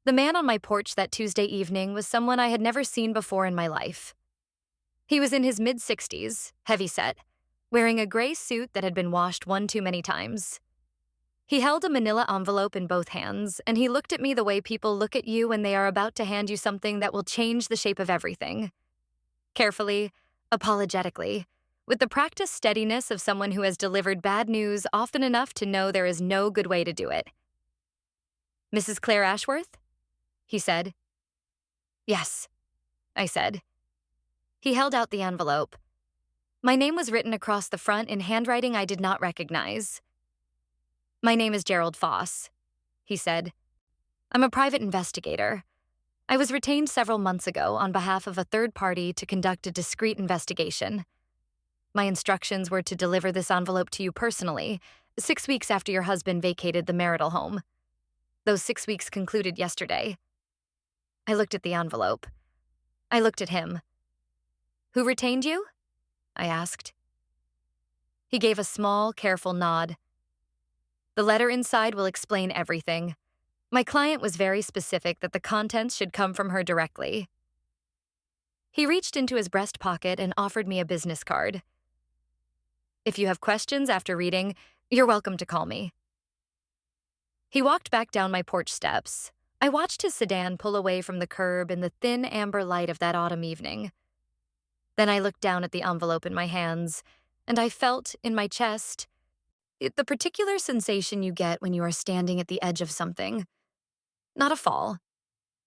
The man on my porch that Tuesday evening was someone I had never seen before in my life. He was in his mid-60s, heavyset, wearing a gray suit that had been washed one too many times. He held a manila envelope in both hands, and he looked at me the way people look at you when they are about to hand you something that will change the shape of everything. Carefully, apologetically, with the practiced steadiness of someone who has delivered bad news often enough to know there is no good way to do it. "Mrs. Claire Ashworth?" he said. "Yes," I said. He held out the envelope. My name was written across the front in handwriting I did not recognize. "My name is Gerald Foss," he said. "I'm a private investigator. I was retained several months ago on behalf of a third party to conduct a discreet investigation. My instructions were to deliver this envelope to you personally, 6 weeks after your husband vacated the marital home. Those 6 weeks concluded yesterday." I looked at the envelope. I looked at him. "Who retained you?" I asked. He gave a small, careful nod. "The letter inside will explain everything. My client was very specific that the contents should come from her directly." He reached into his breast pocket and offered me a business card. "If you have questions after reading, you're welcome to call me." He walked back down my porch steps. I watched his sedan pull away from the curb in the thin amber light of that autumn evening. Then I looked down at the envelope in my hands, and I felt, in my chest, the particular sensation you get when you are standing at the edge of something. Not a fall.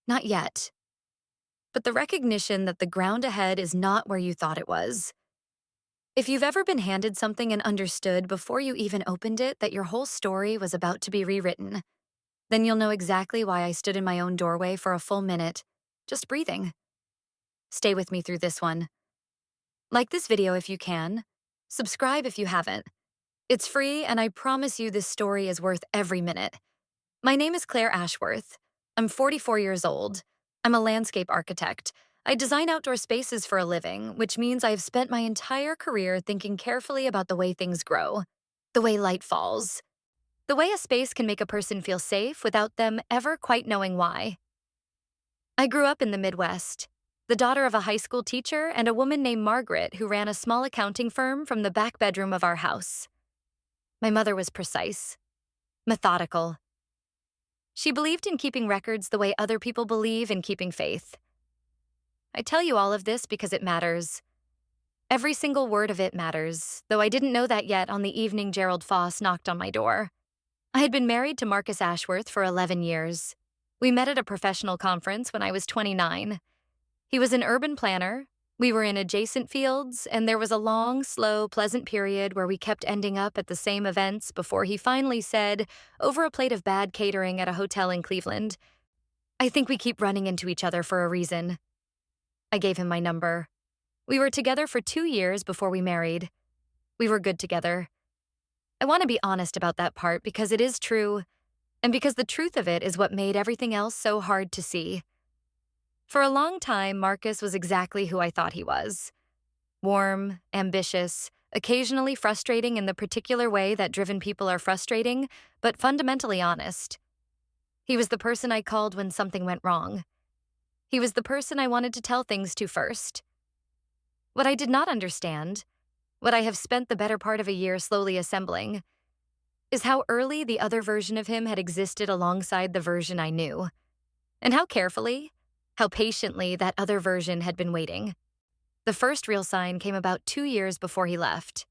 Not yet. But the recognition that the ground ahead is not where you thought it was. If you've ever been handed something and understood before you even opened it that your whole story was about to be rewritten, then you'll know exactly why I stood in my own doorway for a full minute, just breathing. Stay with me through this one. Like this video if you can. Subscribe if you haven't. It's free, and I promise you this story is worth every minute. My name is Claire Ashworth. I'm 44 years old. I'm a landscape architect. I design outdoor spaces for a living, which means I've spent my entire career thinking carefully about the way things grow, the way light falls, the way a space can make a person feel safe without them ever quite knowing why. I grew up in the Midwest, the daughter of a high school teacher and a woman named Margaret who ran a small accounting firm from the back bedroom of our house. My mother was precise, methodical. She believed in keeping records the way other people believe in keeping faith. I tell you all of this because it matters. Every single word of it matters, though I didn't know that yet on the evening Gerald Foss knocked on my door. I had been married to Marcus Ashworth for 11 years. We met at a professional conference when I was 29. He was an urban planner. We were in adjacent fields, and there was a long, slow, pleasant period where we kept ending up at the same events before he finally said, over a plate of bad catering at a hotel in Cleveland, "I think we keep running into each other for a reason." I gave him my number. We were together for 2 years before we married. We were good together. I want to be honest about that part because it is true, and because the truth of it is what made everything else so hard to see. For a long time, Marcus was exactly who I thought he was. Warm, ambitious, occasionally frustrating in the particular way that driven people are frustrating, but fundamentally honest. He was the person I called when something went wrong. He was the person I wanted to tell things to first. What I did not understand, what I have spent the better part of a year slowly assembling, is how early the other version of him had existed alongside the version I knew, and how carefully, how patiently that other version had been waiting. The first real sign came about 2 years before he left.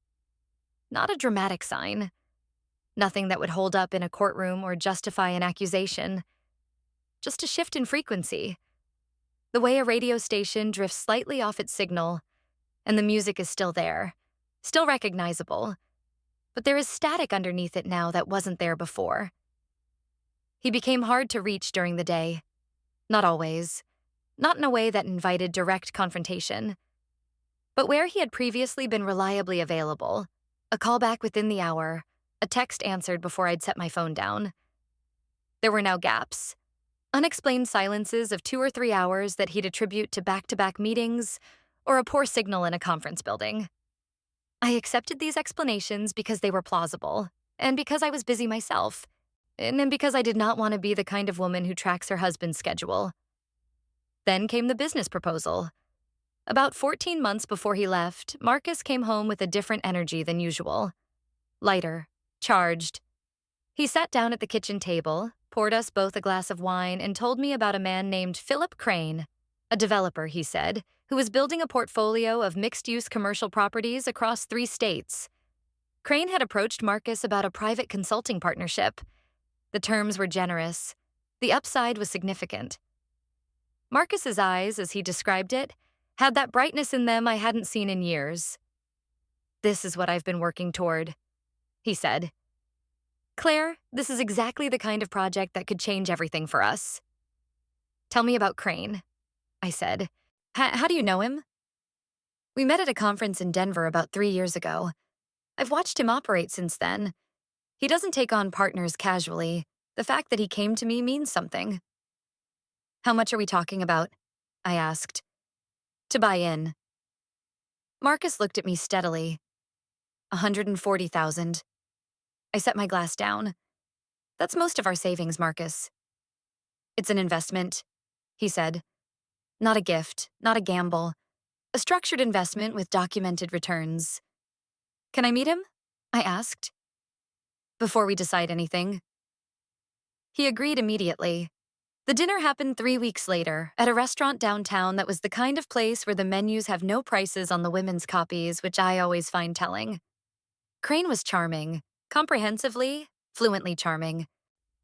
Not a dramatic sign. Nothing that would hold up in a courtroom or justify an accusation. Just a shift in frequency. The way a radio station drifts slightly off its signal, and the music is still there, still recognizable, but there is static underneath it now that wasn't there before. He became hard to reach during the day. Not always. Not in a way that invited direct confrontation. But where he had previously been reliably available, a call back within the hour, a text answered before I'd set my phone down. There were now gaps. Unexplained silences of 2 or 3 hours that he'd attribute to back-to-back meetings or a poor signal in a conference building. I accepted these explanations because they were plausible, and because I was busy myself. and then because I did not want to be the kind of woman who tracks her husband's schedule. Then came the business proposal. About 14 months before he left, Marcus came home with a different energy than usual. Lighter, charged. He sat down at the kitchen table, poured us both a glass of wine, and told me about a man named Philip Crane, a developer, he said, who was building a portfolio of mixed-use commercial properties across 3 states. Crane had approached Marcus about a private consulting partnership. The terms were generous. The upside was significant. Marcus's eyes, as he described it, had that brightness in them I hadn't seen in years. "This is what I've been working toward," he said. "Claire, this is exactly the kind of project that could change everything for us." "Tell me about Crane," I said. How do you know him?" "We met at a conference in Denver about 3 years ago. I've watched him operate since then. He doesn't take on partners casually. The fact that he came to me means something." "How much are we talking about?" I asked. "To buy in." Marcus looked at me steadily. 140,000. I set my glass down. "That's most of our savings, Marcus." "It's an investment," he said. "Not a gift, not a gamble. A structured investment with documented returns." "Can I meet him?" I asked. "Before we decide anything." He agreed immediately. The dinner happened 3 weeks later at a restaurant downtown that was the kind of place where the menus have no prices on the women's copies, which I always find telling. Crane was charming, comprehensively, fluently charming,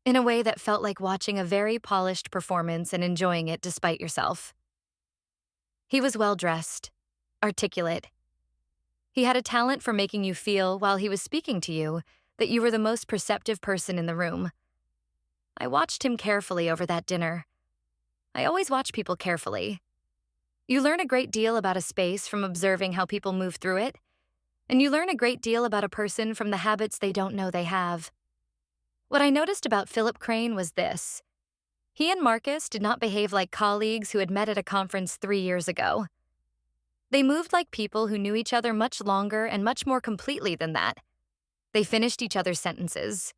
in a way that felt like watching a very polished performance and enjoying it despite yourself. He was well-dressed, articulate. He had a talent for making you feel, while he was speaking to you, that you were the most perceptive person in the room. I watched him carefully over that dinner. I always watch people carefully. You learn a great deal about a space from observing how people move through it, and you learn a great deal about a person from the habits they don't know they have. What I noticed about Philip Crane was this. He and Marcus did not behave like colleagues who had met at a conference 3 years ago. They moved like people who knew each other much longer and much more completely than that. They finished each other's sentences.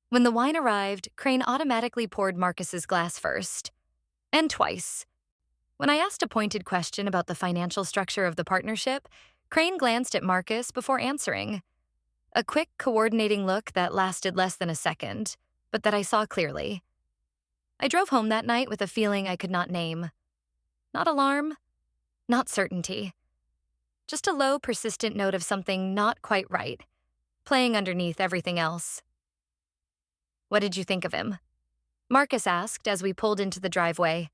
When the wine arrived, Crane automatically poured Marcus's glass first. And twice. When I asked a pointed question about the financial structure of the partnership, Crane glanced at Marcus before answering. A quick, coordinating look that lasted less than a second, but that I saw clearly. I drove home that night with a feeling I could not name. Not alarm, not certainty. Just a low, persistent note of something not quite right, playing underneath everything else. "What did you think of him?" Marcus asked as we pulled into the driveway.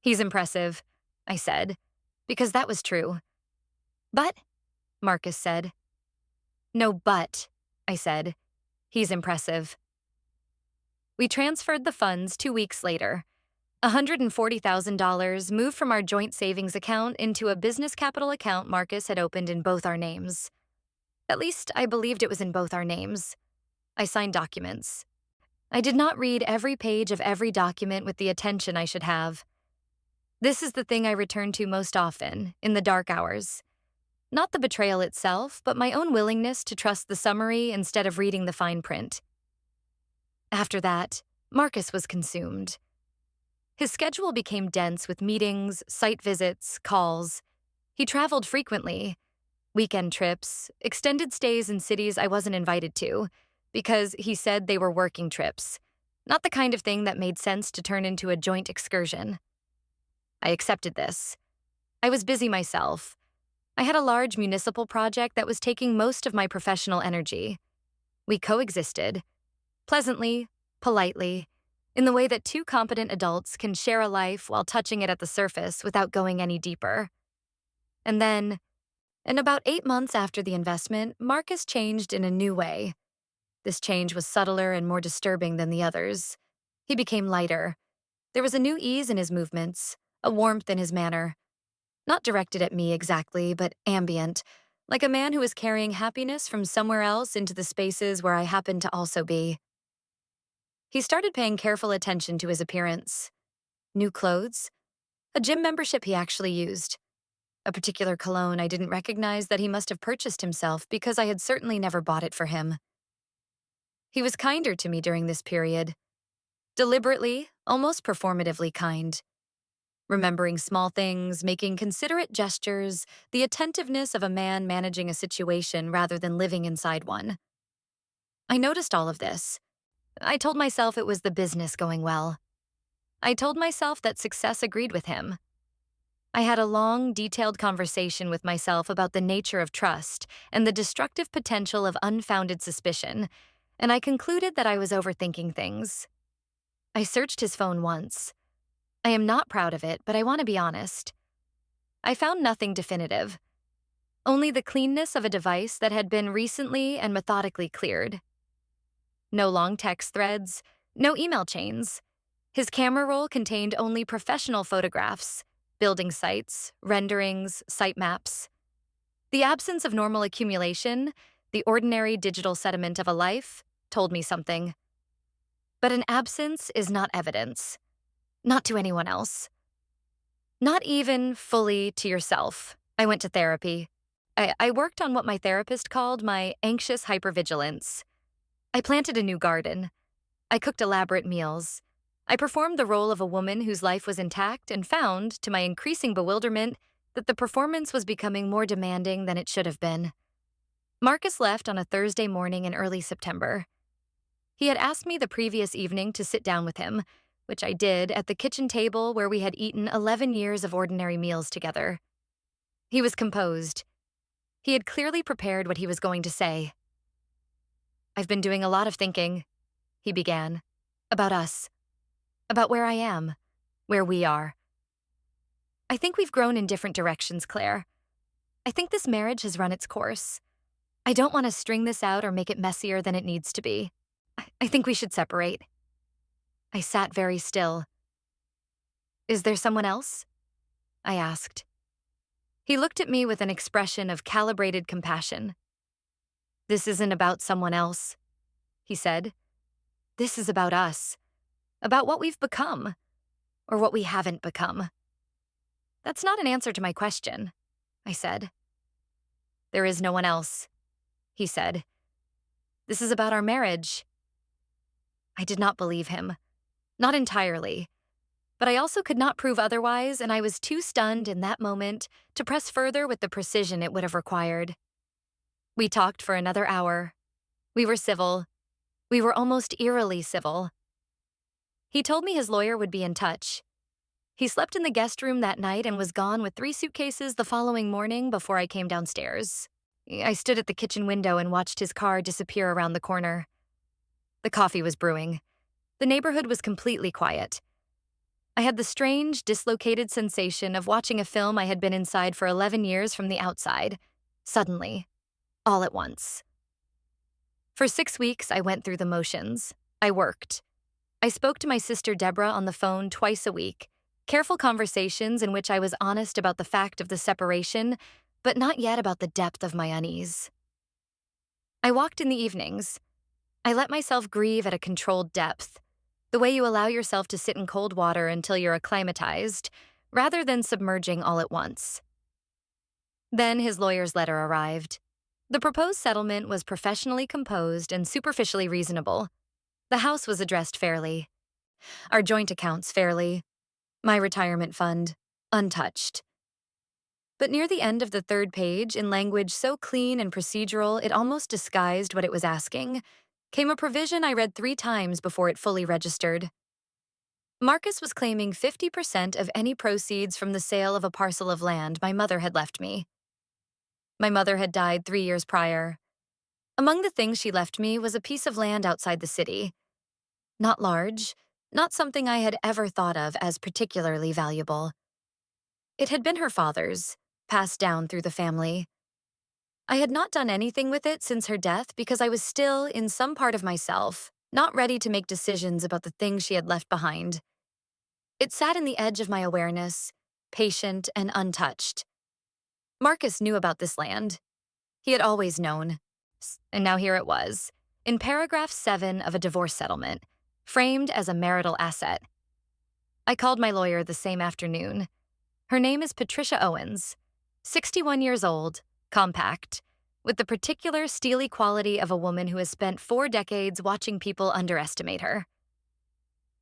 "He's impressive," I said, because that was true. "But," Marcus said. "No, but," I said. "He's impressive." We transferred the funds 2 weeks later. $140,000 moved from our joint savings account into a business capital account Marcus had opened in both our names. At least, I believed it was in both our names. I signed documents. I did not read every page of every document with the attention I should have. This is the thing I return to most often, in the dark hours. Not the betrayal itself, but my own willingness to trust the summary instead of reading the fine print. After that, Marcus was consumed. His schedule became dense with meetings, site visits, calls. He traveled frequently. Weekend trips, extended stays in cities I wasn't invited to, because he said they were working trips, not the kind of thing that made sense to turn into a joint excursion. I accepted this. I was busy myself. I had a large municipal project that was taking most of my professional energy. We coexisted, pleasantly, politely, in the way that 2 competent adults can share a life while touching it at the surface without going any deeper. And then, in about 8 months after the investment, Marcus changed in a new way. This change was subtler and more disturbing than the others. He became lighter. There was a new ease in his movements, a warmth in his manner. Not directed at me exactly, but ambient, like a man who is carrying happiness from somewhere else into the spaces where I happen to also be. He started paying careful attention to his appearance. New clothes, a gym membership he actually used, a particular cologne I didn't recognize that he must have purchased himself because I had certainly never bought it for him. He was kinder to me during this period, deliberately, almost performatively kind, remembering small things, making considerate gestures, the attentiveness of a man managing a situation rather than living inside one. I noticed all of this. I told myself it was the business going well. I told myself that success agreed with him. I had a long, detailed conversation with myself about the nature of trust and the destructive potential of unfounded suspicion, and I concluded that I was overthinking things. I searched his phone once. I am not proud of it, but I want to be honest. I found nothing definitive, only the cleanness of a device that had been recently and methodically cleared. No long text threads, no email chains. His camera roll contained only professional photographs, building sites, renderings, site maps. The absence of normal accumulation, the ordinary digital sediment of a life, told me something. But an absence is not evidence. Not to anyone else. Not even fully to yourself. I went to therapy. I worked on what my therapist called my anxious hypervigilance. I planted a new garden. I cooked elaborate meals. I performed the role of a woman whose life was intact and found, to my increasing bewilderment, that the performance was becoming more demanding than it should have been. Marcus left on a Thursday morning in early September. He had asked me the previous evening to sit down with him, which I did at the kitchen table where we had eaten 11 years of ordinary meals together. He was composed. He had clearly prepared what he was going to say. "I've been doing a lot of thinking," he began, "about us, about where I am, where we are. I think we've grown in different directions, Claire. I think this marriage has run its course. I don't want to string this out or make it messier than it needs to be. I think we should separate." I sat very still. "Is there someone else?" I asked. He looked at me with an expression of calibrated compassion. "This isn't about someone else," he said. "This is about us, about what we've become, or what we haven't become." "That's not an answer to my question," I said. "There is no one else," he said. "This is about our marriage." I did not believe him. Not entirely. But I also could not prove otherwise, and I was too stunned in that moment to press further with the precision it would have required. We talked for another hour. We were civil. We were almost eerily civil. He told me his lawyer would be in touch. He slept in the guest room that night and was gone with 3 suitcases the following morning before I came downstairs. I stood at the kitchen window and watched his car disappear around the corner. The coffee was brewing. The neighborhood was completely quiet. I had the strange, dislocated sensation of watching a film I had been inside for 11 years from the outside, suddenly, all at once. For 6 weeks, I went through the motions. I worked. I spoke to my sister Deborah on the phone twice a week, careful conversations in which I was honest about the fact of the separation, but not yet about the depth of my unease. I walked in the evenings. I let myself grieve at a controlled depth, the way you allow yourself to sit in cold water until you're acclimatized, rather than submerging all at once. Then his lawyer's letter arrived. The proposed settlement was professionally composed and superficially reasonable. The house was addressed fairly. Our joint accounts fairly. My retirement fund, untouched. But near the end of the 3rd page, in language so clean and procedural it almost disguised what it was asking, came a provision I read 3 times before it fully registered. Marcus was claiming 50% of any proceeds from the sale of a parcel of land my mother had left me. My mother had died 3 years prior. Among the things she left me was a piece of land outside the city. Not large, not something I had ever thought of as particularly valuable. It had been her father's, passed down through the family. I had not done anything with it since her death because I was still, in some part of myself, not ready to make decisions about the things she had left behind. It sat in the edge of my awareness, patient and untouched. Marcus knew about this land. He had always known. And now here it was, in paragraph 7 of a divorce settlement, framed as a marital asset. I called my lawyer the same afternoon. Her name is Patricia Owens, 61 years old, compact. with the particular steely quality of a woman who has spent 4 decades watching people underestimate her.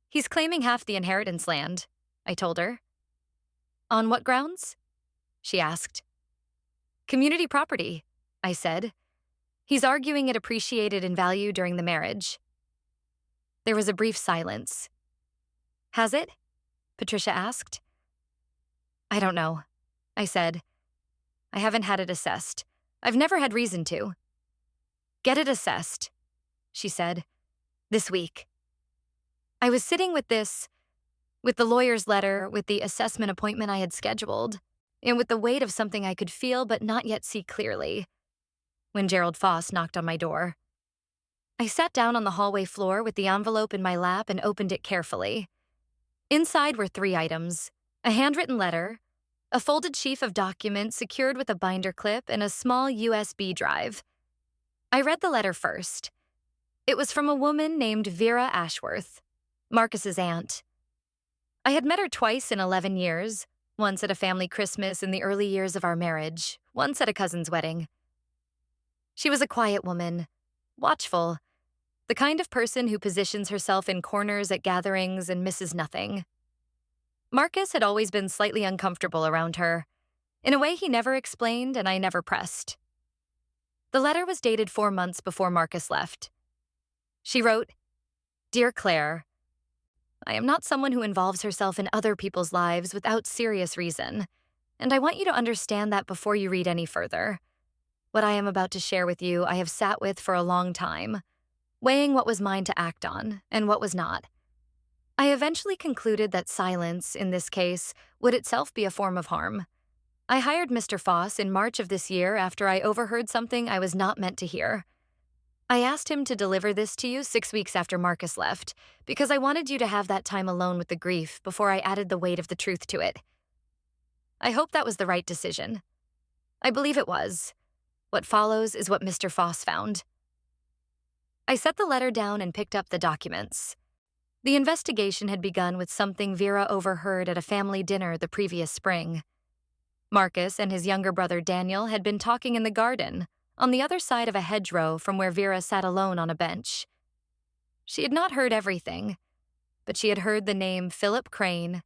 He's claiming half the inheritance land, I told her. On what grounds? She asked. Community property, I said. He's arguing it appreciated in value during the marriage. There was a brief silence. Has it? Patricia asked. I don't know, I said. I haven't had it assessed. I've never had reason to. Get it assessed, she said, this week. I was sitting with the lawyer's letter, with the assessment appointment I had scheduled, and with the weight of something I could feel but not yet see clearly, when Gerald Foss knocked on my door. I sat down on the hallway floor with the envelope in my lap and opened it carefully. Inside were 3 items: a handwritten letter, a folded sheaf of documents secured with a binder clip, and a small USB drive. I read the letter first. It was from a woman named Vera Ashworth, Marcus's aunt. I had met her twice in 11 years, once at a family Christmas in the early years of our marriage, once at a cousin's wedding. She was a quiet woman, watchful, the kind of person who positions herself in corners at gatherings and misses nothing. Marcus had always been slightly uncomfortable around her, in a way he never explained and I never pressed. The letter was dated 4 months before Marcus left. She wrote, Dear Claire, I am not someone who involves herself in other people's lives without serious reason, and I want you to understand that before you read any further. What I am about to share with you I have sat with for a long time, weighing what was mine to act on and what was not. I eventually concluded that silence, in this case, would itself be a form of harm. I hired Mr. Foss in March of this year after I overheard something I was not meant to hear. I asked him to deliver this to you 6 weeks after Marcus left, because I wanted you to have that time alone with the grief before I added the weight of the truth to it. I hope that was the right decision. I believe it was. What follows is what Mr. Foss found. I set the letter down and picked up the documents. The investigation had begun with something Vera overheard at a family dinner the previous spring. Marcus and his younger brother Daniel had been talking in the garden, on the other side of a hedgerow from where Vera sat alone on a bench. She had not heard everything, but she had heard the name Philip Crane.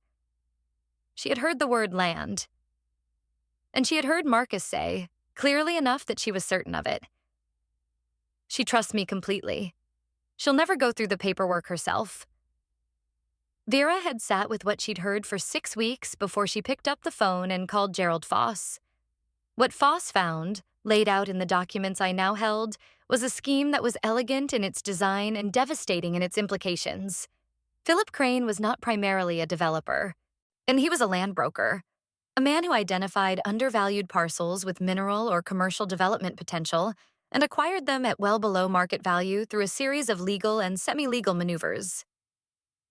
She had heard the word land. And she had heard Marcus say, clearly enough that she was certain of it. She trusts me completely. She'll never go through the paperwork herself. Vera had sat with what she'd heard for 6 weeks before she picked up the phone and called Gerald Foss. What Foss found, laid out in the documents I now held, was a scheme that was elegant in its design and devastating in its implications. Philip Crane was not primarily a developer, and he was a land broker, a man who identified undervalued parcels with mineral or commercial development potential and acquired them at well below market value through a series of legal and semi-legal maneuvers.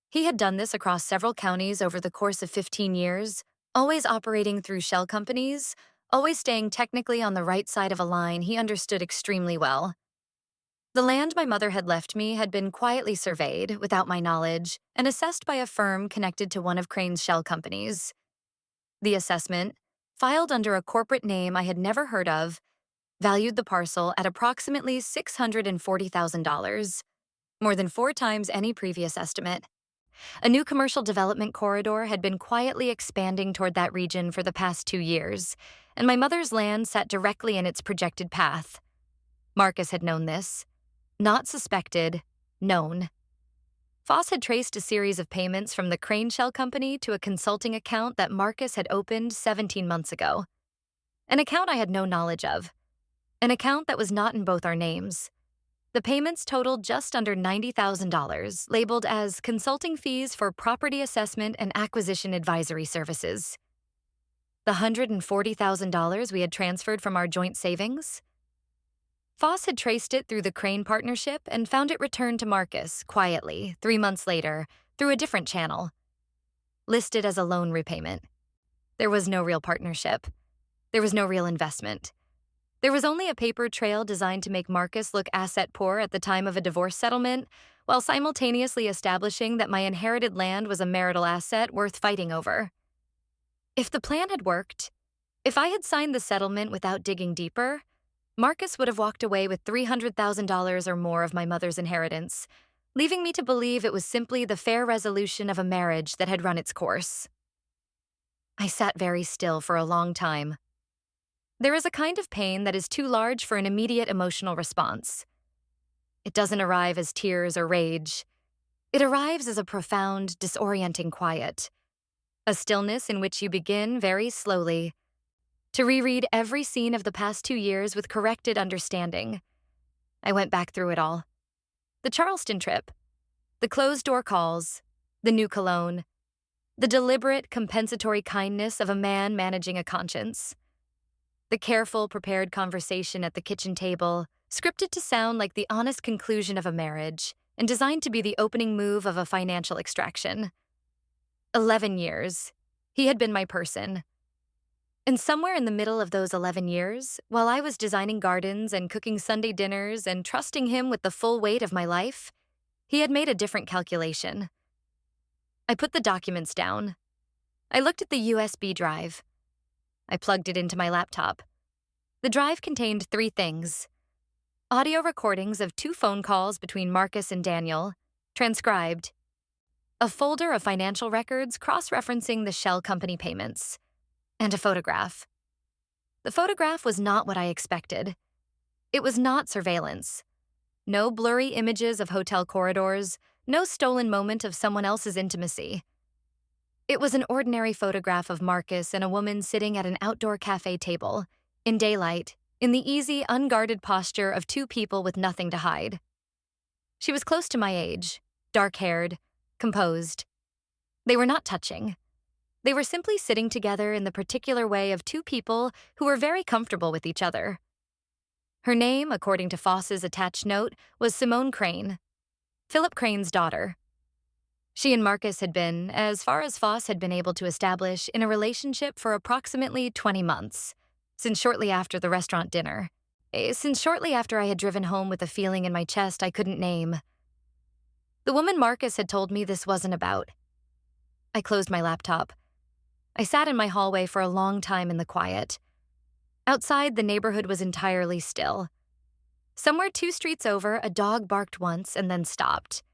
He had done this across several counties over the course of 15 years, always operating through shell companies, always staying technically on the right side of a line he understood extremely well. The land my mother had left me had been quietly surveyed, without my knowledge, and assessed by a firm connected to one of Crane's shell companies. The assessment, filed under a corporate name I had never heard of, valued the parcel at approximately $640,000, more than 4 times any previous estimate. A new commercial development corridor had been quietly expanding toward that region for the past 2 years, and my mother's land sat directly in its projected path. Marcus had known this. Not suspected, known. Foss had traced a series of payments from the Crane Shell Company to a consulting account that Marcus had opened 17 months ago. An account I had no knowledge of. An account that was not in both our names. The payments totaled just under $90,000, labeled as consulting fees for property assessment and acquisition advisory services. The $140,000 we had transferred from our joint savings? Foss had traced it through the Crane partnership and found it returned to Marcus, quietly, 3 months later, through a different channel. Listed as a loan repayment. There was no real partnership. There was no real investment. There was only a paper trail designed to make Marcus look asset poor at the time of a divorce settlement, while simultaneously establishing that my inherited land was a marital asset worth fighting over. If the plan had worked, if I had signed the settlement without digging deeper, Marcus would have walked away with $300,000 or more of my mother's inheritance, leaving me to believe it was simply the fair resolution of a marriage that had run its course. I sat very still for a long time. There is a kind of pain that is too large for an immediate emotional response. It doesn't arrive as tears or rage. It arrives as a profound, disorienting quiet, a stillness in which you begin very slowly to reread every scene of the past 2 years with corrected understanding. I went back through it all. The Charleston trip, the closed-door calls, the new cologne, the deliberate, compensatory kindness of a man managing a conscience, the careful, prepared conversation at the kitchen table, scripted to sound like the honest conclusion of a marriage and designed to be the opening move of a financial extraction. 11 years. He had been my person. And somewhere in the middle of those 11 years, while I was designing gardens and cooking Sunday dinners and trusting him with the full weight of my life, he had made a different calculation. I put the documents down. I looked at the USB drive. I plugged it into my laptop. The drive contained 3 things: audio recordings of 2 phone calls between Marcus and Daniel, transcribed, a folder of financial records cross-referencing the shell company payments, and a photograph. The photograph was not what I expected. It was not surveillance. No blurry images of hotel corridors, no stolen moment of someone else's intimacy. It was an ordinary photograph of Marcus and a woman sitting at an outdoor cafe table, in daylight, in the easy, unguarded posture of 2 people with nothing to hide. She was close to my age, dark-haired, composed. They were not touching. They were simply sitting together in the particular way of 2 people who were very comfortable with each other. Her name, according to Foss's attached note, was Simone Crane, Philip Crane's daughter. She and Marcus had been, as far as Foss had been able to establish, in a relationship for approximately 20 months, since shortly after the restaurant dinner. Since shortly after I had driven home with a feeling in my chest I couldn't name. The woman Marcus had told me this wasn't about. I closed my laptop. I sat in my hallway for a long time in the quiet. Outside, the neighborhood was entirely still. Somewhere 2 streets over, a dog barked once and then stopped.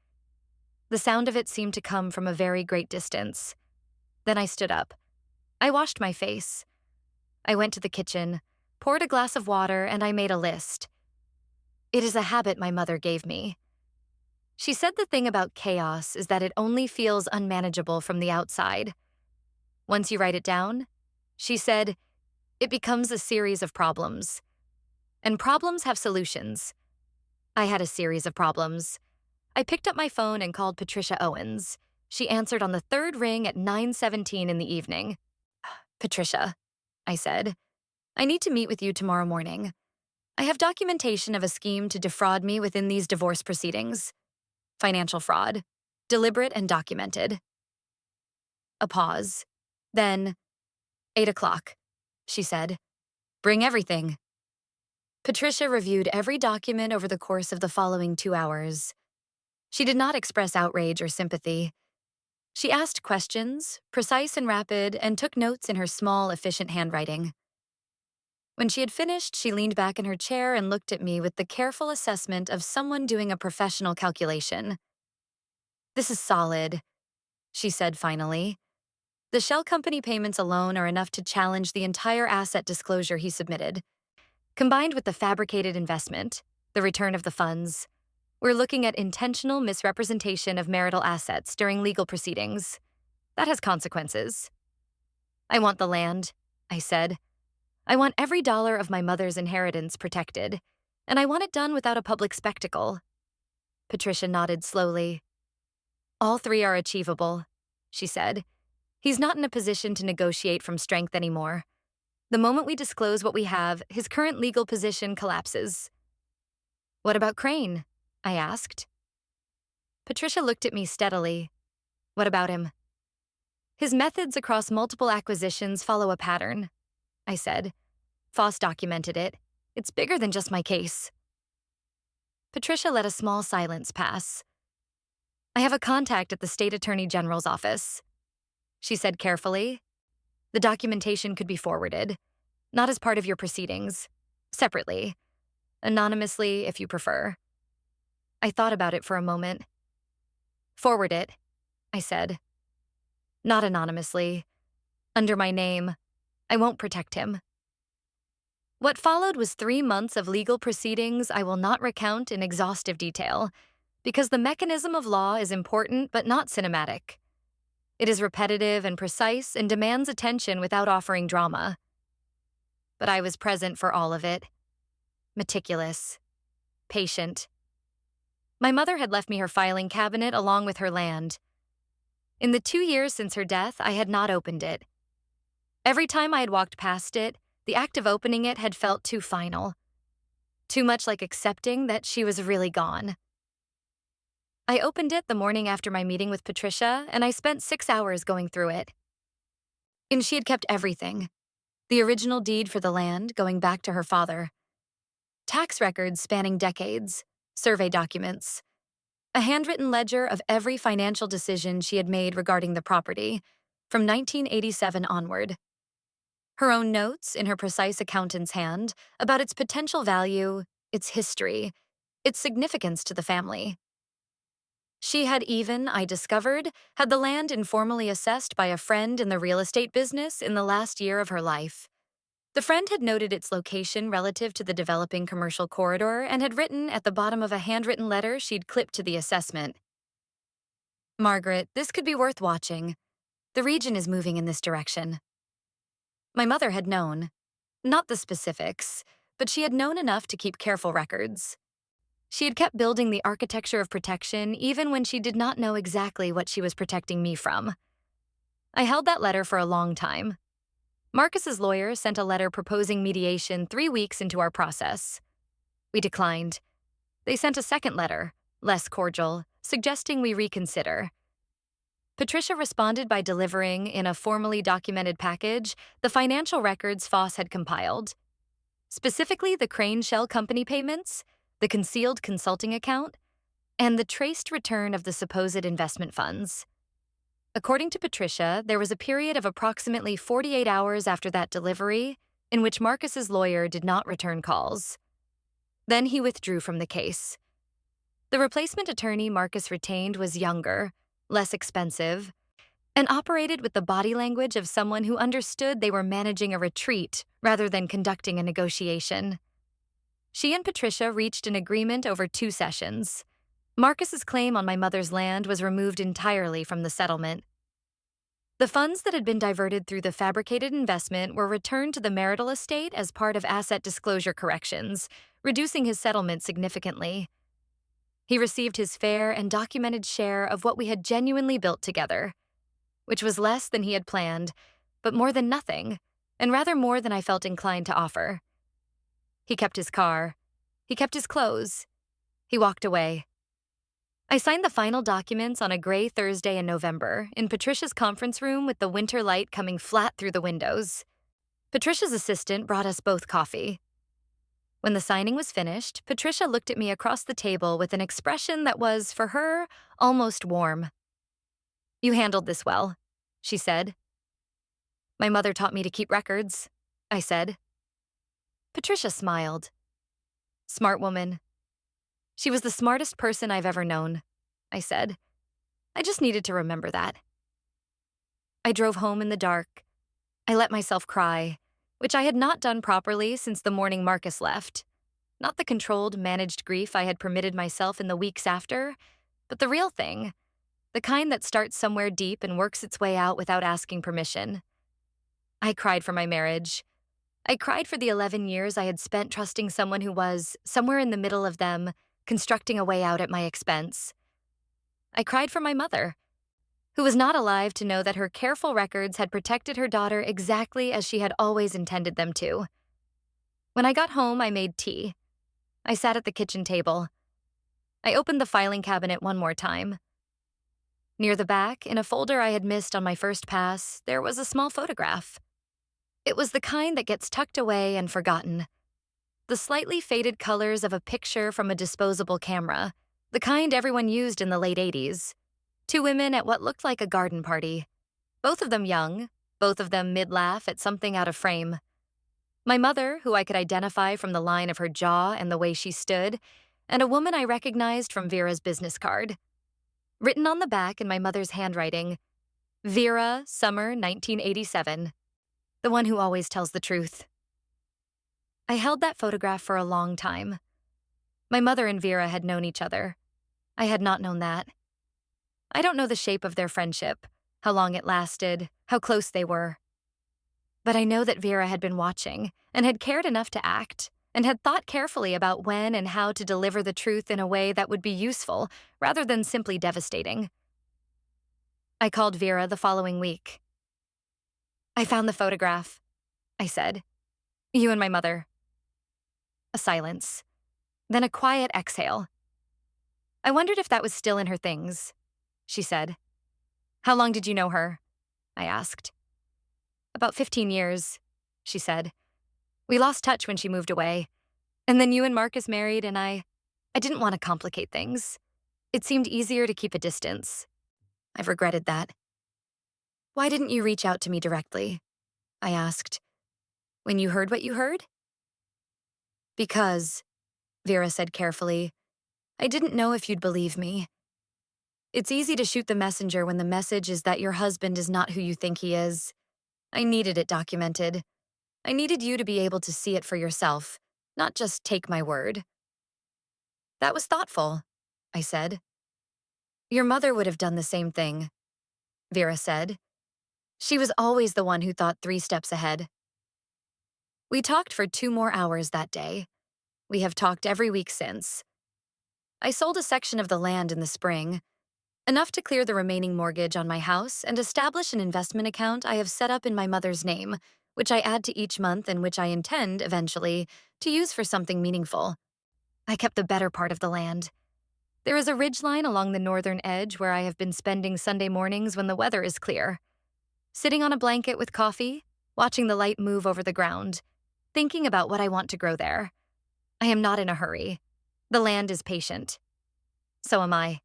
The sound of it seemed to come from a very great distance. Then I stood up. I washed my face. I went to the kitchen, poured a glass of water, and I made a list. It is a habit my mother gave me. She said the thing about chaos is that it only feels unmanageable from the outside. Once you write it down, she said, it becomes a series of problems. And problems have solutions. I had a series of problems. I picked up my phone and called Patricia Owens. She answered on the 3rd ring at 9:17 in the evening. Patricia, I said, I need to meet with you tomorrow morning. I have documentation of a scheme to defraud me within these divorce proceedings. Financial fraud, deliberate and documented. A pause. Then, 8 o'clock, she said. Bring everything. Patricia reviewed every document over the course of the following 2 hours. She did not express outrage or sympathy. She asked questions, precise and rapid, and took notes in her small, efficient handwriting. When she had finished, she leaned back in her chair and looked at me with the careful assessment of someone doing a professional calculation. This is solid, she said finally. The shell company payments alone are enough to challenge the entire asset disclosure he submitted. Combined with the fabricated investment, the return of the funds, we're looking at intentional misrepresentation of marital assets during legal proceedings. That has consequences. I want the land, I said. I want every dollar of my mother's inheritance protected, and I want it done without a public spectacle. Patricia nodded slowly. All 3 are achievable, she said. He's not in a position to negotiate from strength anymore. The moment we disclose what we have, his current legal position collapses. What about Crane? I asked. Patricia looked at me steadily. What about him? His methods across multiple acquisitions follow a pattern, I said. Foss documented it. It's bigger than just my case. Patricia let a small silence pass. I have a contact at the State Attorney General's office, she said carefully. The documentation could be forwarded, not as part of your proceedings, separately, Anonymously, if you prefer. I thought about it for a moment. Forward it, I said. Not anonymously. Under my name. I won't protect him. What followed was 3 months of legal proceedings I will not recount in exhaustive detail, because the mechanism of law is important but not cinematic. It is repetitive and precise and demands attention without offering drama. But I was present for all of it. Meticulous. Patient. My mother had left me her filing cabinet along with her land. In the 2 years since her death, I had not opened it. Every time I had walked past it, the act of opening it had felt too final. Too much like accepting that she was really gone. I opened it the morning after my meeting with Patricia, and I spent 6 hours going through it. And she had kept everything. The original deed for the land going back to her father. Tax records spanning decades, survey documents, a handwritten ledger of every financial decision she had made regarding the property, from 1987 onward. Her own notes, in her precise accountant's hand, about its potential value, its history, its significance to the family. She had even, I discovered, had the land informally assessed by a friend in the real estate business in the last year of her life. The friend had noted its location relative to the developing commercial corridor and had written at the bottom of a handwritten letter she'd clipped to the assessment. Margaret, this could be worth watching. The region is moving in this direction. My mother had known. Not the specifics, but she had known enough to keep careful records. She had kept building the architecture of protection even when she did not know exactly what she was protecting me from. I held that letter for a long time. Marcus's lawyer sent a letter proposing mediation 3 weeks into our process. We declined. They sent a second letter, less cordial, suggesting we reconsider. Patricia responded by delivering, in a formally documented package, the financial records Foss had compiled. Specifically the Crane Shell Company payments, the concealed consulting account, and the traced return of the supposed investment funds. According to Patricia, there was a period of approximately 48 hours after that delivery in which Marcus's lawyer did not return calls. Then he withdrew from the case. The replacement attorney Marcus retained was younger, less expensive, and operated with the body language of someone who understood they were managing a retreat rather than conducting a negotiation. She and Patricia reached an agreement over 2 sessions. Marcus's claim on my mother's land was removed entirely from the settlement. The funds that had been diverted through the fabricated investment were returned to the marital estate as part of asset disclosure corrections, reducing his settlement significantly. He received his fair and documented share of what we had genuinely built together, which was less than he had planned, but more than nothing, and rather more than I felt inclined to offer. He kept his car. He kept his clothes. He walked away. I signed the final documents on a gray Thursday in November in Patricia's conference room with the winter light coming flat through the windows. Patricia's assistant brought us both coffee. When the signing was finished, Patricia looked at me across the table with an expression that was, for her, almost warm. "You handled this well," she said. "My mother taught me to keep records," I said. Patricia smiled. "Smart woman." "She was the smartest person I've ever known," I said. "I just needed to remember that." I drove home in the dark. I let myself cry, which I had not done properly since the morning Marcus left. Not the controlled, managed grief I had permitted myself in the weeks after, but the real thing, the kind that starts somewhere deep and works its way out without asking permission. I cried for my marriage. I cried for the 11 years I had spent trusting someone who was, somewhere in the middle of them, constructing a way out at my expense. I cried for my mother, who was not alive to know that her careful records had protected her daughter exactly as she had always intended them to. When I got home, I made tea. I sat at the kitchen table. I opened the filing cabinet one more time. Near the back, in a folder I had missed on my first pass, there was a small photograph. It was the kind that gets tucked away and forgotten. The slightly faded colors of a picture from a disposable camera, the kind everyone used in the late 80s. 2 women at what looked like a garden party. Both of them young, both of them mid-laugh at something out of frame. My mother, who I could identify from the line of her jaw and the way she stood, and a woman I recognized from Vera's business card. Written on the back in my mother's handwriting, Vera, summer 1987, the one who always tells the truth. I held that photograph for a long time. My mother and Vera had known each other. I had not known that. I don't know the shape of their friendship, how long it lasted, how close they were. But I know that Vera had been watching and had cared enough to act and had thought carefully about when and how to deliver the truth in a way that would be useful rather than simply devastating. I called Vera the following week. "I found the photograph," I said. "You and my mother." A silence. Then a quiet exhale. "I wondered if that was still in her things," she said. "How long did you know her?" I asked. "About 15 years, she said. "We lost touch when she moved away. And then you and Marcus married, and I didn't want to complicate things. It seemed easier to keep a distance. I've regretted that." "Why didn't you reach out to me directly?" I asked. "When you heard what you heard?" "Because," Vera said carefully, "I didn't know if you'd believe me. It's easy to shoot the messenger when the message is that your husband is not who you think he is. I needed it documented. I needed you to be able to see it for yourself, not just take my word." "That was thoughtful," I said. "Your mother would have done the same thing," Vera said. "She was always the one who thought 3 steps ahead." We talked for 2 more hours that day. We have talked every week since. I sold a section of the land in the spring, enough to clear the remaining mortgage on my house and establish an investment account I have set up in my mother's name, which I add to each month and which I intend, eventually, to use for something meaningful. I kept the better part of the land. There is a ridgeline along the northern edge where I have been spending Sunday mornings when the weather is clear. Sitting on a blanket with coffee, watching the light move over the ground, thinking about what I want to grow there. I am not in a hurry. The land is patient. So am I.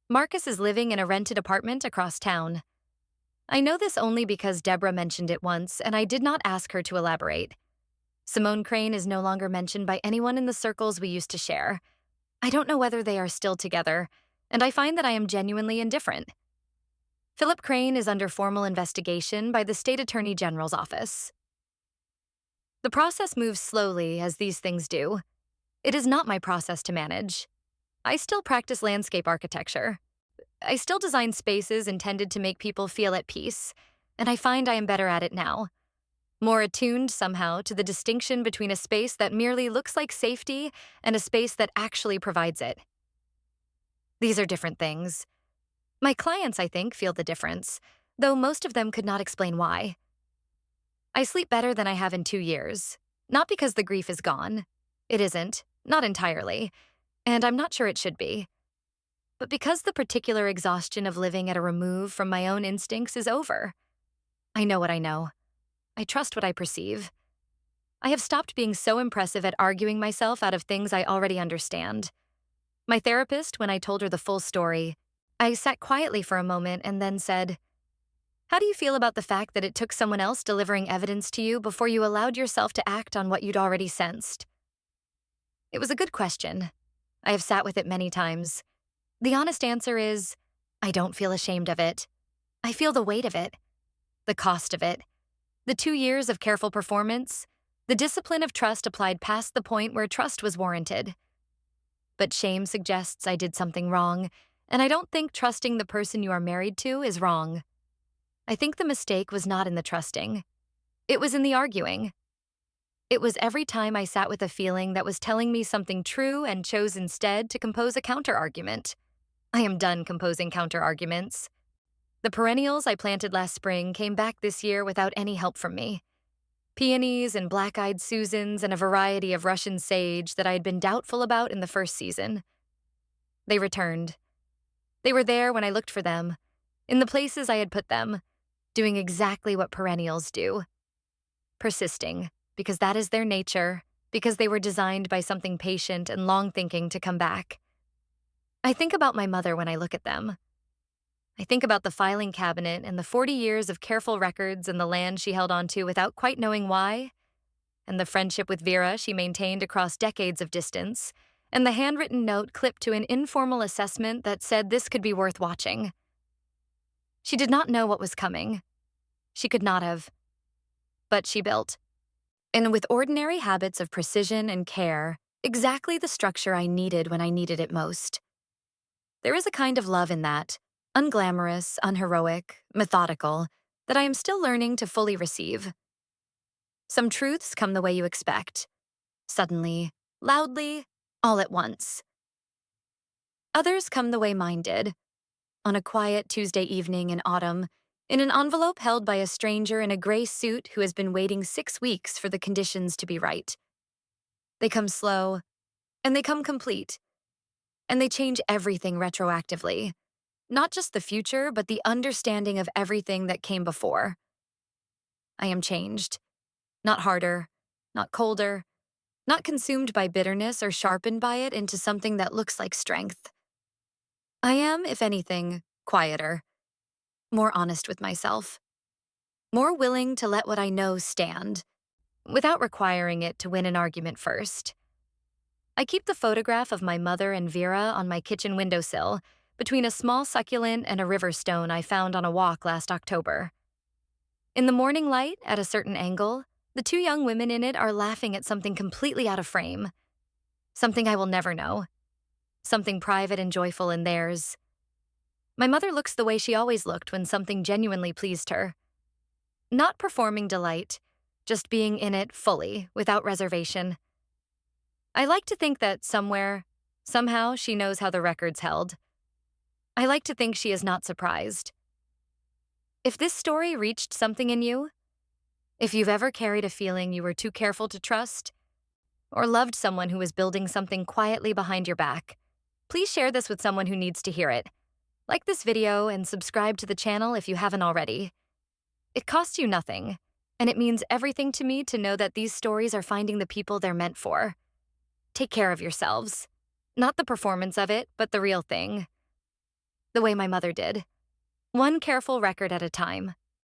Marcus is living in a rented apartment across town. I know this only because Deborah mentioned it once, and I did not ask her to elaborate. Simone Crane is no longer mentioned by anyone in the circles we used to share. I don't know whether they are still together, and I find that I am genuinely indifferent. Philip Crane is under formal investigation by the State Attorney General's office. The process moves slowly, as these things do. It is not my process to manage. I still practice landscape architecture. I still design spaces intended to make people feel at peace, and I find I am better at it now. More attuned, somehow, to the distinction between a space that merely looks like safety and a space that actually provides it. These are different things. My clients, I think, feel the difference, though most of them could not explain why. I sleep better than I have in 2 years, not because the grief is gone. It isn't, not entirely, and I'm not sure it should be. But because the particular exhaustion of living at a remove from my own instincts is over. I know what I know. I trust what I perceive. I have stopped being so impressive at arguing myself out of things I already understand. My therapist, when I told her the full story, I sat quietly for a moment and then said, "How do you feel about the fact that it took someone else delivering evidence to you before you allowed yourself to act on what you'd already sensed?" It was a good question. I have sat with it many times. The honest answer is, I don't feel ashamed of it. I feel the weight of it, the cost of it, the 2 years of careful performance, the discipline of trust applied past the point where trust was warranted. But shame suggests I did something wrong, and I don't think trusting the person you are married to is wrong. I think the mistake was not in the trusting. It was in the arguing. It was every time I sat with a feeling that was telling me something true and chose instead to compose a counter-argument. I am done composing counter-arguments. The perennials I planted last spring came back this year without any help from me. Peonies and black-eyed Susans and a variety of Russian sage that I had been doubtful about in the first season. They returned. They were there when I looked for them, in the places I had put them, doing exactly what perennials do. Persisting, because that is their nature, because they were designed by something patient and long-thinking to come back. I think about my mother when I look at them. I think about the filing cabinet and the 40 years of careful records and the land she held onto without quite knowing why. and the friendship with Vera she maintained across decades of distance, and the handwritten note clipped to an informal assessment that said this could be worth watching. She did not know what was coming. She could not have. But she built. And with ordinary habits of precision and care, exactly the structure I needed when I needed it most. There is a kind of love in that, unglamorous, unheroic, methodical, that I am still learning to fully receive. Some truths come the way you expect, suddenly, loudly, all at once. Others come the way mine did, on a quiet Tuesday evening in autumn, in an envelope held by a stranger in a gray suit who has been waiting 6 weeks for the conditions to be right. They come slow, and they come complete, and they change everything retroactively. Not just the future, but the understanding of everything that came before. I am changed. Not harder, not colder, not consumed by bitterness or sharpened by it into something that looks like strength. I am, if anything, quieter, more honest with myself, more willing to let what I know stand, without requiring it to win an argument first. I keep the photograph of my mother and Vera on my kitchen windowsill, between a small succulent and a river stone I found on a walk last October. In the morning light, at a certain angle, the two young women in it are laughing at something completely out of frame. Something I will never know. Something private and joyful in theirs. My mother looks the way she always looked when something genuinely pleased her. Not performing delight, just being in it fully, without reservation. I like to think that somewhere, somehow, she knows how the record's held. I like to think she is not surprised. If this story reached something in you, if you've ever carried a feeling you were too careful to trust, or loved someone who was building something quietly behind your back, please share this with someone who needs to hear it. Like this video and subscribe to the channel if you haven't already. It costs you nothing, and it means everything to me to know that these stories are finding the people they're meant for. Take care of yourselves. Not the performance of it, but the real thing. The way my mother did. One careful record at a time.